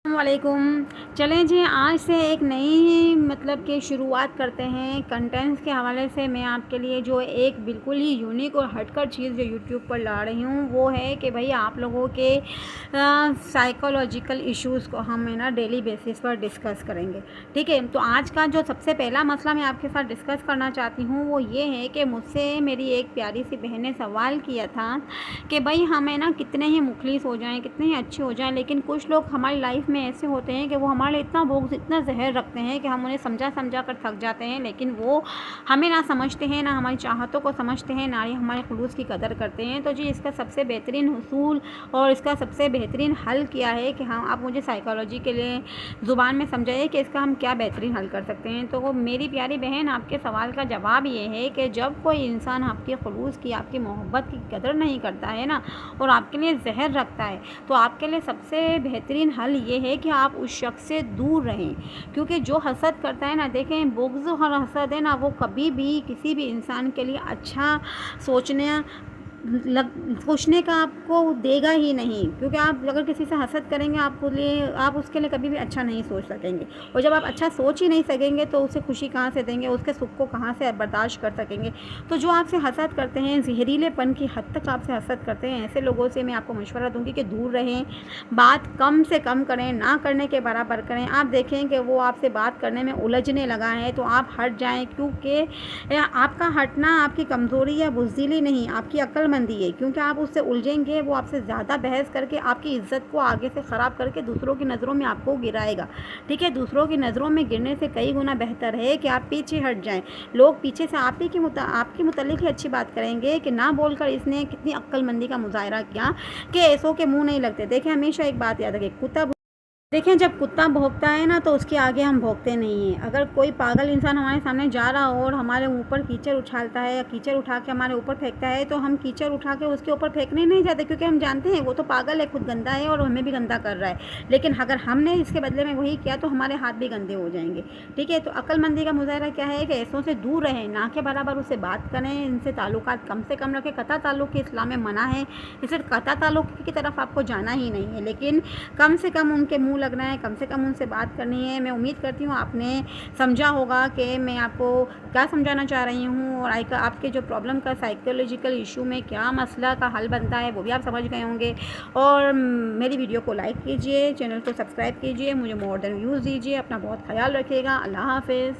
السلام علیکم۔ چلیں جی، آج سے ایک نئی کہ شروعات کرتے ہیں کنٹینٹس کے حوالے سے۔ میں آپ کے لیے جو ایک بالکل ہی یونیک اور ہٹ کر چیز جو یوٹیوب پر لا رہی ہوں وہ ہے کہ بھئی آپ لوگوں کے سائیکولوجیکل ایشوز کو ہم ڈیلی بیسس پر ڈسکس کریں گے، ٹھیک ہے؟ تو آج کا جو سب سے پہلا مسئلہ میں آپ کے ساتھ ڈسکس کرنا چاہتی ہوں وہ یہ ہے کہ مجھ سے میری ایک پیاری سی بہن نے سوال کیا تھا کہ بھئی ہمیں کتنے ہی مخلص ہو جائیں، کتنے ہی اچھے ہو جائیں، لیکن کچھ لوگ ہماری لائف میں ایسے ہوتے ہیں کہ وہ ہمارے لیے اتنا بغض، اتنا زہر رکھتے ہیں کہ ہم انہیں سمجھا کر تھک جاتے ہیں، لیکن وہ ہمیں نہ سمجھتے ہیں، نہ ہماری چاہتوں کو سمجھتے ہیں، نہ ہی ہمارے خلوص کی قدر کرتے ہیں۔ تو جی، اس کا سب سے بہترین حصول اور اس کا سب سے بہترین حل کیا ہے کہ آپ مجھے سائیکالوجی کے لیے زبان میں سمجھائیے کہ اس کا ہم کیا بہترین حل کر سکتے ہیں۔ تو وہ میری پیاری بہن، آپ کے سوال کا جواب یہ ہے کہ جب کوئی انسان آپ کے خلوص کی، آپ کی محبت کی قدر نہیں کرتا ہے نا، اور آپ کے لیے زہر رکھتا ہے، تو آپ کے لیے سب سے بہترین حل یہ ہے کہ آپ اس شخص سے دور رہیں، کیونکہ جو حسد کرتا ہے نا، دیکھیں بغض اور حسد ہے نا، وہ کبھی بھی کسی بھی انسان کے لیے اچھا سوچنے کا آپ کو دے گا ہی نہیں، کیونکہ آپ اگر کسی سے حسد کریں گے آپ اس کے لیے کبھی بھی اچھا نہیں سوچ سکیں گے، اور جب آپ اچھا سوچ ہی نہیں سکیں گے تو اسے خوشی کہاں سے دیں گے، اس کے سکھ کو کہاں سے برداشت کر سکیں گے۔ تو جو آپ سے حسد کرتے ہیں، زہریلے پن کی حد تک آپ سے حسد کرتے ہیں، ایسے لوگوں سے میں آپ کو مشورہ دوں گی کہ دور رہیں، بات کم سے کم کریں، نہ کرنے کے برابر کریں۔ آپ دیکھیں کہ وہ آپ سے بات کرنے میں الجھنے لگا ہے تو آپ ہٹ جائیں، کیونکہ آپ کا ہٹنا آپ کی کمزوری یا بزدلی نہیں، آپ کی عقل مندی ہے، کیونکہ آپ اس سے الجھیں گے، وہ آپ سے زیادہ بحث کر کے آپ کی عزت کو آگے سے خراب کر کے دوسروں کی نظروں میں آپ کو گرائے گا، ٹھیک ہے؟ دوسروں کی نظروں میں گرنے سے کئی گنا بہتر ہے کہ آپ پیچھے ہٹ جائیں۔ لوگ پیچھے سے آپ کے متعلق ہی اچھی بات کریں گے کہ نہ بول کر اس نے کتنی عقل مندی کا مظاہرہ کیا کہ ایسوں کے منہ نہیں لگتے۔ دیکھیں ہمیشہ ایک بات یاد رکھیں، جب کتا بھونکتا ہے نا تو اس کے آگے ہم بھونکتے نہیں ہیں۔ اگر کوئی پاگل انسان ہمارے سامنے جا رہا ہو اور ہمارے اوپر کیچڑ اچھالتا ہے یا کیچڑ اٹھا کے ہمارے اوپر پھینکتا ہے تو ہم کیچڑ اٹھا کے اس کے اوپر پھینکنے نہیں جاتے، کیونکہ ہم جانتے ہیں وہ تو پاگل ہے، خود گندا ہے اور ہمیں بھی گندا کر رہا ہے، لیکن اگر ہم نے اس کے بدلے میں وہی کیا تو ہمارے ہاتھ بھی گندے ہو جائیں گے، ٹھیک ہے؟ تو عقل مندی کا مظاہرہ کیا ہے کہ ایسوں سے دور رہیں، نہ کے برابر اس سے بات کریں، ان سے تعلقات کم سے کم رکھیں۔ قطع تعلق کی اسلام میں منع ہے، اس لیے قطع تعلق کی طرف آپ کو جانا ہی نہیں ہے، لیکن کم سے کم ان کے منہ لگنا ہے، کم سے کم ان سے بات کرنی ہے۔ میں امید کرتی ہوں آپ نے سمجھا ہوگا کہ میں آپ کو کیا سمجھانا چاہ رہی ہوں، اور آپ کے جو پرابلم کا سائیکولوجیکل ایشو میں کیا مسئلہ کا حل بنتا ہے وہ بھی آپ سمجھ گئے ہوں گے۔ اور میری ویڈیو کو لائک کیجئے، چینل کو سبسکرائب کیجئے، مجھے مور دین ویوز دیجئے، اپنا بہت خیال رکھیے گا۔ اللہ حافظ۔